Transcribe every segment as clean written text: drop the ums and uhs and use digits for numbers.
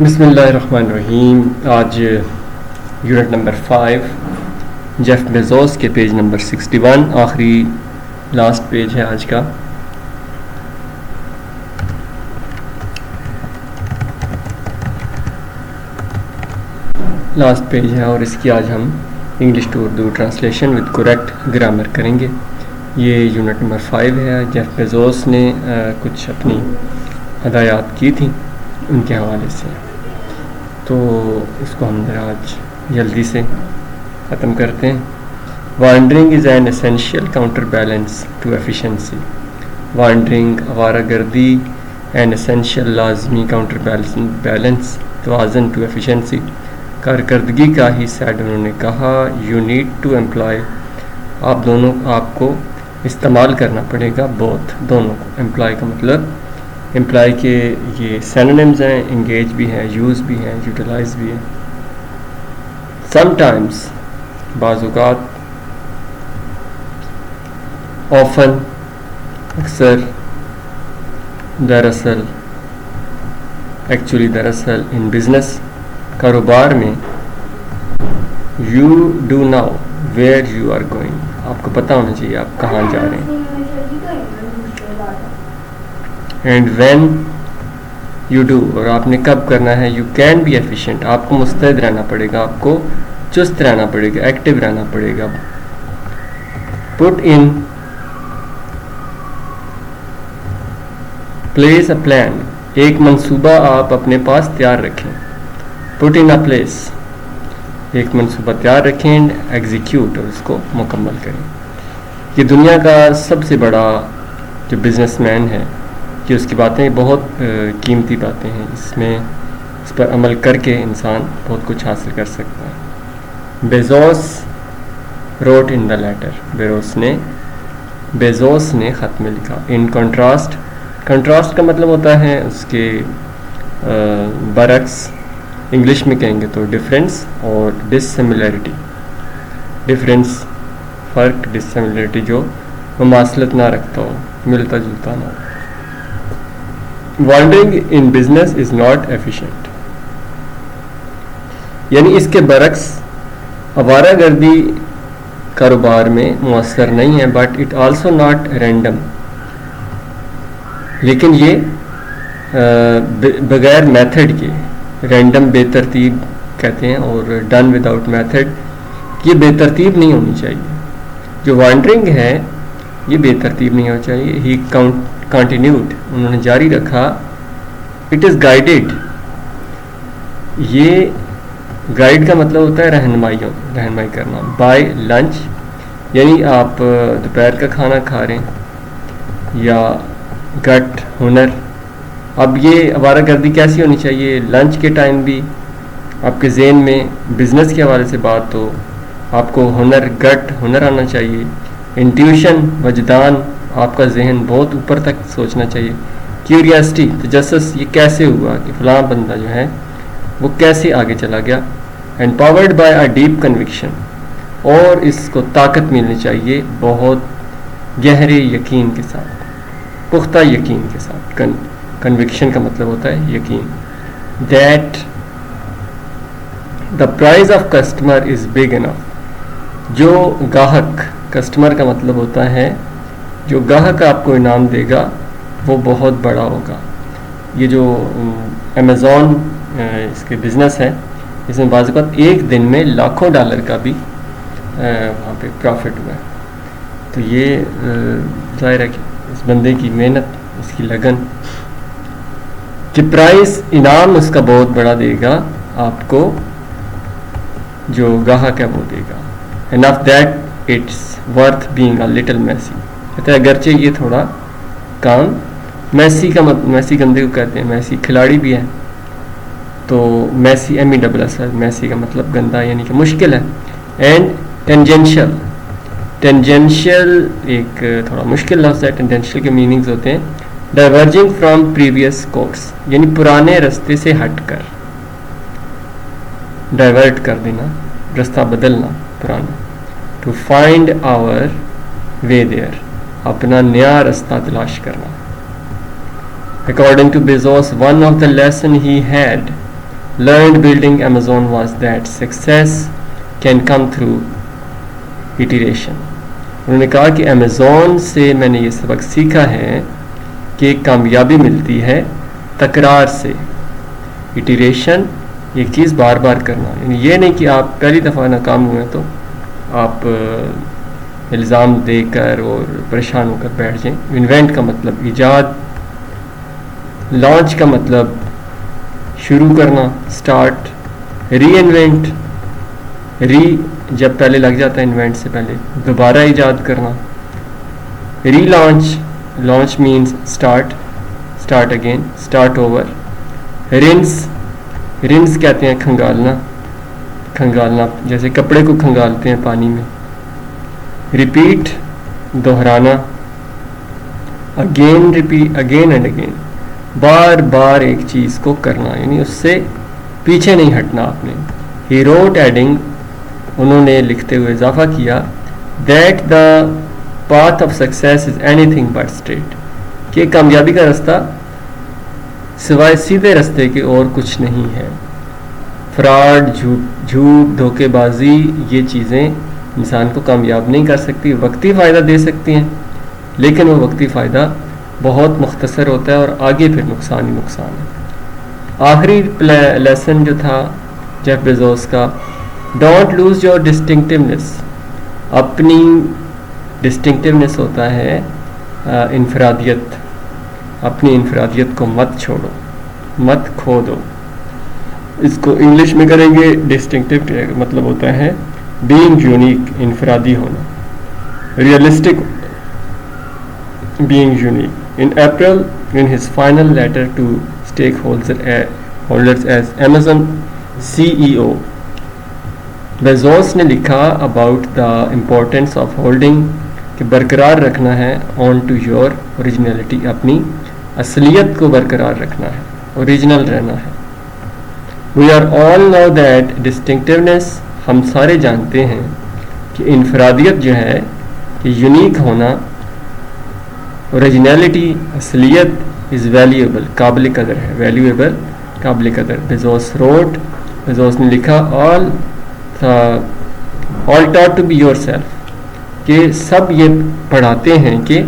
بسم اللہ الرحمن الرحیم. آج یونٹ نمبر 5 جیف بیزوس کے پیج نمبر 61 آخری لاسٹ پیج ہے آج کا. لاسٹ پیج ہے اور اس کی آج ہم English to Urdu translation with correct grammar کریں گے. یہ یونٹ نمبر 5 ہے. جیف بیزوس نے کچھ اپنی ہدایات کی تھیں ان کے حوالے سے، تو اس کو ہم آج جلدی سے ختم کرتے ہیں. Wandering is an essential counter balance to efficiency. Wandering آوارہ گردی این اسینشیل لازمی کاؤنٹر بیلنس توازن ٹو ایفیشنسی. کارکردگی کا ہی سیڈ انہوں نے کہا. یو نیڈ ٹو امپلائی، آپ کو استعمال کرنا پڑے گا. بوتھ دونوں کو. امپلائی کا مطلب امپلائی کے یہ سینونیمز ہیں، انگیج بھی ہیں، یوز بھی ہیں، یوٹیلائز بھی ہیں. سم ٹائمز بعض اوقات، آفن اکثر، دراصل ایکچولی دراصل، ان بزنس کاروبار میں، you do know where you are going, آپ کو پتہ ہونا چاہیے آپ کہاں جا رہے ہیں. اینڈ وین یو ڈو، اور آپ نے کب کرنا ہے. یو کین بی ایفیشینٹ، آپ کو مستعد رہنا پڑے گا، آپ کو چست رہنا پڑے گا، ایکٹیو رہنا پڑے گا. پٹ ان پلیس اے پلان، ایک منصوبہ آپ اپنے پاس تیار رکھیں. پٹ ان اے پلیس، ایک منصوبہ تیار رکھیں. ایگزیکیوٹ، اور اس کو مکمل کریں. یہ دنیا کا سب سے بڑا جو بزنس مین ہے، کہ اس کی باتیں بہت قیمتی باتیں ہیں. اس پر عمل کر کے انسان بہت کچھ حاصل کر سکتا ہے. بیزوس روٹ ان دا لیٹر، بیزوس نے خط میں لکھا. ان کنٹراسٹ، کنٹراسٹ کا مطلب ہوتا ہے اس کے برعکس. انگلش میں کہیں گے تو ڈفرینس اور ڈسسملیرٹی. ڈفرینس فرق، ڈسسملیرٹی جو مماثلت نہ رکھتا ہو، ملتا جلتا نہ ہو. Wandering in business is not efficient, یعنی اس کے برعکس آوارہ گردی کاروبار میں مؤثر نہیں ہے. But it also not random, لیکن یہ بغیر میتھڈ کے، رینڈم بے ترتیب کہتے ہیں، اور ڈن وداؤٹ میتھڈ یہ بے ترتیب نہیں ہونی چاہیے. جو وانڈرنگ ہے یہ بے ترتیب نہیں ہونی چاہیے. ہی کنٹینیوڈ، انہوں نے جاری رکھا. اٹ از گائیڈیڈ، یہ گائیڈ کا مطلب ہوتا ہے رہنمائی کرنا. بائی لنچ، یعنی آپ دوپہر کا کھانا کھا رہے ہیں. یا گٹ، ہنر. اب یہ آوارہ گردی کیسی ہونی چاہیے؟ لنچ کے ٹائم بھی آپ کے ذہن میں بزنس کے حوالے سے بات ہو، آپ کو ہنر آنا چاہیے. انٹیوشن، وجدان، آپ کا ذہن بہت اوپر تک سوچنا چاہیے. کیوریاسٹی، تجسس، یہ کیسے ہوا کہ فلاں بندہ جو ہے وہ کیسے آگے چلا گیا. And powered by a deep conviction, اور اس کو طاقت ملنی چاہیے بہت گہرے یقین کے ساتھ، پختہ یقین کے ساتھ. کنوکشن کا مطلب ہوتا ہے یقین. That the prize of customer is big enough, جو گاہک، کسٹمر کا مطلب ہوتا ہے جو گاہک آپ کو انعام دے گا وہ بہت بڑا ہوگا. یہ جو امیزون اس کے بزنس ہے، اس میں بعض اوقات ایک دن میں لاکھوں ڈالر کا بھی وہاں پہ پروفٹ ہوا ہے. تو یہ ظاہر ہے کہ اس بندے کی محنت، اس کی لگن، کہ پرائز، انعام اس کا بہت بڑا دے گا آپ کو، جو گاہک ہے وہ دے گا. enough that it's worth being a little messy، کہتے ہیں اگرچہ یہ تھوڑا کام میسی کا میسی گندے کو کہتے ہیں. میسی کھلاڑی بھی ہے، تو میسی MESS، میسی کا مطلب گندا، یعنی کہ مشکل ہے. اینڈ ٹینجنشل ایک تھوڑا مشکل لفظ ہے. ٹینجنشل کے میننگز ہوتے ہیں ڈائیورجنگ فرام پریویس کورس، یعنی پرانے رستے سے ہٹ کر، ڈائیورٹ کر دینا، رستہ بدلنا پرانا. To find our way there, اپنا نیا رستہ تلاش کرنا. According to Bezos, one of the lesson he had learned building Amazon was that success can come through iteration. انہوں نے کہا کہ امیزون سے میں نے یہ سبق سیکھا ہے کہ کامیابی ملتی ہے تکرار سے. اٹیریشن ایک چیز بار بار کرنا, یعنی یہ نہیں کہ آپ پہلی دفعہ ناکام ہوئے تو آپ الزام دے کر اور پریشان ہو کر بیٹھ جائیں. انوینٹ کا مطلب ایجاد, لانچ کا مطلب شروع کرنا, اسٹارٹ. ری انوینٹ, ری جب پہلے لگ جاتا ہے انوینٹ سے پہلے, دوبارہ ایجاد کرنا. Relaunch, launch means start, start again, start over. Runs, runs کہتے ہیں کھنگالنا, کھنگالنا جیسے کپڑے کو کھنگالتے ہیں پانی میں. ریپیٹ, دہرانا. Again repeat, again and again, بار بار ایک چیز کو کرنا, یعنی اس سے پیچھے نہیں ہٹنا آپ نے. ہی روٹ ایڈنگ, انہوں نے لکھتے ہوئے اضافہ کیا, that the path of success is anything but straight, کہ کامیابی کا رستہ سوائے سیدھے رستے کے اور کچھ نہیں ہے. فراڈ, جھوٹ, دھوکے بازی, یہ چیزیں انسان کو کامیاب نہیں کر سکتی. وقتی فائدہ دے سکتی ہیں لیکن وہ وقتی فائدہ بہت مختصر ہوتا ہے اور آگے پھر نقصان ہی نقصان ہے. آخری لیسن جو تھا جیف بیزوس کا, ڈونٹ لوز یور ڈسٹنکٹیونیس. اپنی ڈسٹنکٹیونیس ہوتا ہے انفرادیت, اپنی انفرادیت کو مت چھوڑو, مت کھو دو. اس کو انگلش میں کریں گے, ڈسٹنکٹیو مطلب ہوتا ہے بینگ یونیک, انفرادی ہونا. Realistic, being unique. In April, in his final letter to stakeholders as Amazon CEO, Bezos نے لکھا about the importance of holding, کہ برقرار رکھنا ہے on to your originality, اپنی اصلیت کو برقرار رکھنا ہے, اوریجنل رہنا ہے. We are all know that distinctiveness, ہم سارے جانتے ہیں کہ انفرادیت جو ہے, کہ یونیک ہونا, اوریجنلٹی, اصلیت, از ویلیوبل, قابل قدر ہے, ویلیویبل, قابل قدر. بیزوس روٹ, بیزوس نے لکھا, all taught to be yourself, کہ سب یہ پڑھاتے ہیں کہ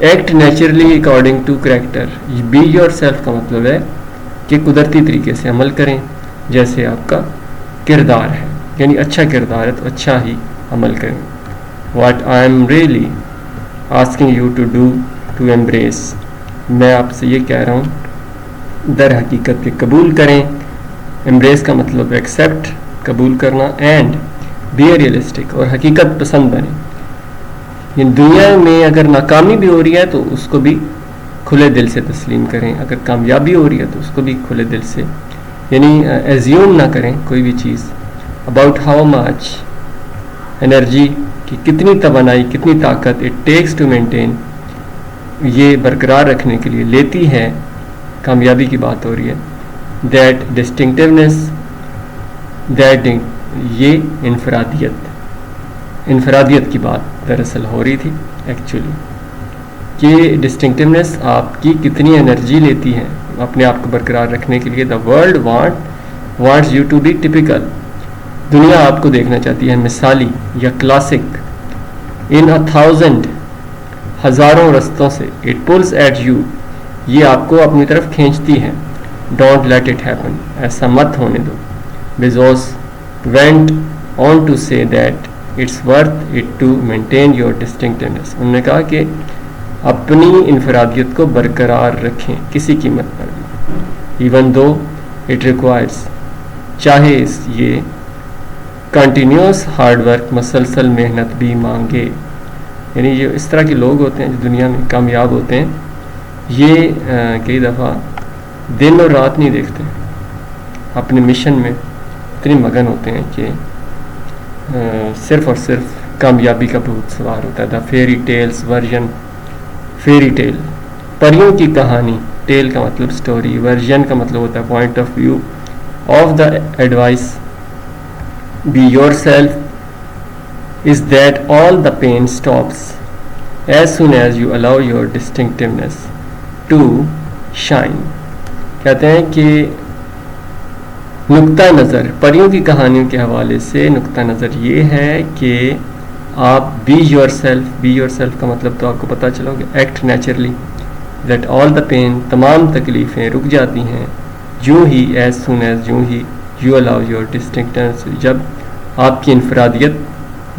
act naturally according to character. Be yourself کا مطلب ہے کہ قدرتی طریقے سے عمل کریں جیسے آپ کا کردار ہے, یعنی اچھا کردار ہے تو اچھا ہی عمل کریں. What I am really asking you to do to embrace, میں آپ سے یہ کہہ رہا ہوں در حقیقت کہ قبول کریں. ایمبریس کا مطلب ایکسیپٹ, قبول کرنا. اینڈ بی اے ریئلسٹک, اور حقیقت پسند بنیں. یعنی دنیا میں اگر ناکامی بھی ہو رہی ہے تو اس کو بھی کھلے دل سے تسلیم کریں, اگر کامیابی ہو رہی ہے تو اس کو بھی کھلے دل سے, یعنی ایزیوم نہ کریں کوئی بھی چیز. اباؤٹ ہاؤ مچ انرجی, کہ کتنی توانائی, کتنی طاقت اٹ ٹیکس ٹو مینٹین, یہ برقرار رکھنے کے لیے لیتی ہے, کامیابی کی بات ہو رہی ہے. دیٹ ڈسٹنکٹیونیس, دیٹ, یہ انفرادیت, انفرادیت کی بات دراصل ہو رہی تھی ایکچولی, کہ ڈسٹنکٹیونیس آپ کی کتنی انرجی لیتی ہے اپنے آپ کو برقرار رکھنے کے لیے. The world wants you to be typical, دنیا آپ کو دیکھنا چاہتی ہے مثالی یا کلاسک. ان 1000, ہزاروں رستوں سے. اٹ پلز ایٹ یو, یہ آپ کو اپنی طرف کھینچتی ہے. ڈونٹ لیٹ اٹ ہیپن, ایسا مت ہونے دو. Bezos went on to say that it's worth it to maintain your distinctiveness. انہوں نے کہا کہ اپنی انفرادیت کو برقرار رکھیں کسی قیمت پر بھی. even though it requires, چاہے یہ کنٹینیوس ہارڈ ورک, مسلسل محنت بھی مانگے. یعنی یہ اس طرح کے لوگ ہوتے ہیں جو دنیا میں کامیاب ہوتے ہیں, یہ کئی دفعہ دن اور رات نہیں دیکھتے, اپنے مشن میں اتنے مگن ہوتے ہیں کہ صرف اور صرف کامیابی کا بھوت سوار ہوتا ہے. The fairy tales version, fairy tale, پریوں کی کہانی. ٹیل کا مطلب سٹوری, ورژن کا مطلب ہوتا ہے point of view. Of the advice be yourself is that all the pain stops as soon as you allow your distinctiveness to shine. کہتے ہیں کہ نقطہ نظر پریوں کی کہانیوں کے حوالے سے نقطہ نظر یہ ہے کہ آپ بی یور سیلف کا مطلب تو آپ کو پتہ چلا ہوگا، act naturally, that all the pain, تمام تکلیفیں رک جاتی ہیں، یوں ہی ایز سون ایز، یوں ہی یو الاؤ یور ڈسٹنکٹنس، جب آپ کی انفرادیت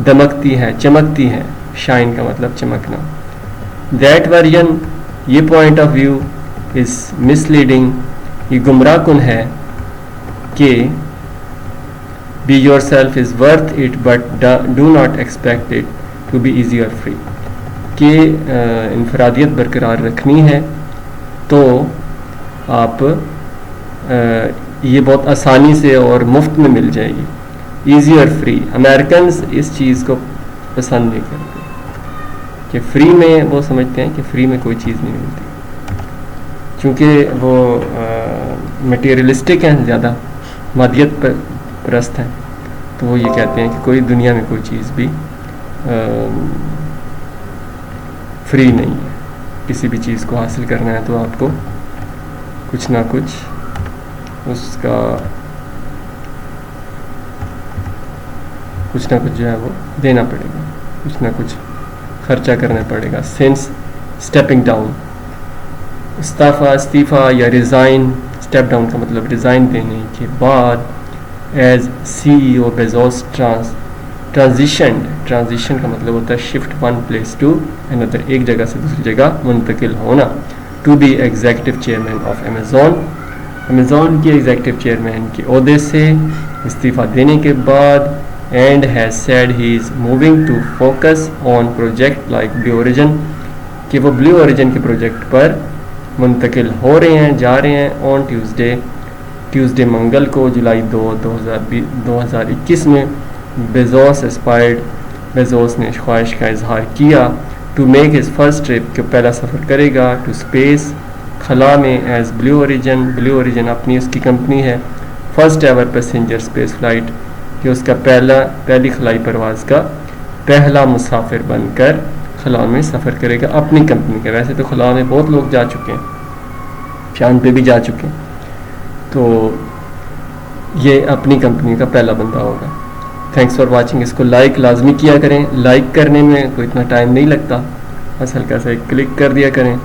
دمکتی ہے، چمکتی ہے، شائن کا مطلب چمکنا. دیٹ ورژن، یہ point of view is misleading, یہ گمراہ کن ہے کہ be yourself is worth it but do not expect it to be easy اور فری، کہ انفرادیت برقرار رکھنی ہے تو آپ یہ بہت آسانی سے اور مفت میں مل جائے گی، ایزی اور فری. امریکنز اس چیز کو پسند نہیں کرتے کہ فری میں، وہ سمجھتے ہیں کہ فری میں کوئی چیز نہیں ملتی، چونکہ وہ مٹیریلسٹک ہیں، زیادہ مادیت پرست ہیں، تو وہ یہ کہتے ہیں کہ کوئی دنیا میں کوئی چیز بھی فری نہیں ہے. کسی بھی چیز کو حاصل کرنا ہے تو آپ کو کچھ نہ کچھ اس کا جو ہے وہ دینا پڑے گا، کچھ نہ کچھ خرچہ کرنا پڑے گا. سینس اسٹیپنگ ڈاؤن، استعفیٰ یا ریزائن، اسٹیپ ڈاؤن کا مطلب ریزائن دینے کے بعد، as C E O Bezos transition کا مطلب ہوتا ہے shift one place to another, ایک جگہ سے دوسری جگہ منتقل ہونا. To be executive chairman of Amazon کے ایگزیکٹو چیئرمین کے عہدے سے استعفیٰ دینے کے بعد، and has said he is moving to focus on project like Blue Origin, کہ وہ بلیو اوریجن کے پروجیکٹ پر منتقل ہو رہے ہیں، جا رہے ہیں. آن ٹیوزڈے منگل کو جولائی 2021 میں بیزوس نے خواہش کا اظہار کیا to make his first trip, کہ پہلا سفر کرے گا ٹو اسپیس، خلا میں، ایز بلیو اوریجن اپنی اس کی کمپنی ہے، first ever passenger space flight, کہ اس کا پہلی خلائی پرواز کا پہلا مسافر بن کر خلا میں سفر کرے گا اپنی کمپنی کا. ویسے تو خلا میں بہت لوگ جا چکے ہیں، چاند پہ بھی جا چکے ہیں، تو یہ اپنی کمپنی کا پہلا بندہ ہوگا. Thanks for watching. اس کو لائک لازمی کیا کریں، لائک کرنے میں کوئی اتنا ٹائم نہیں لگتا، بس ہلکا سا کلک کر دیا کریں.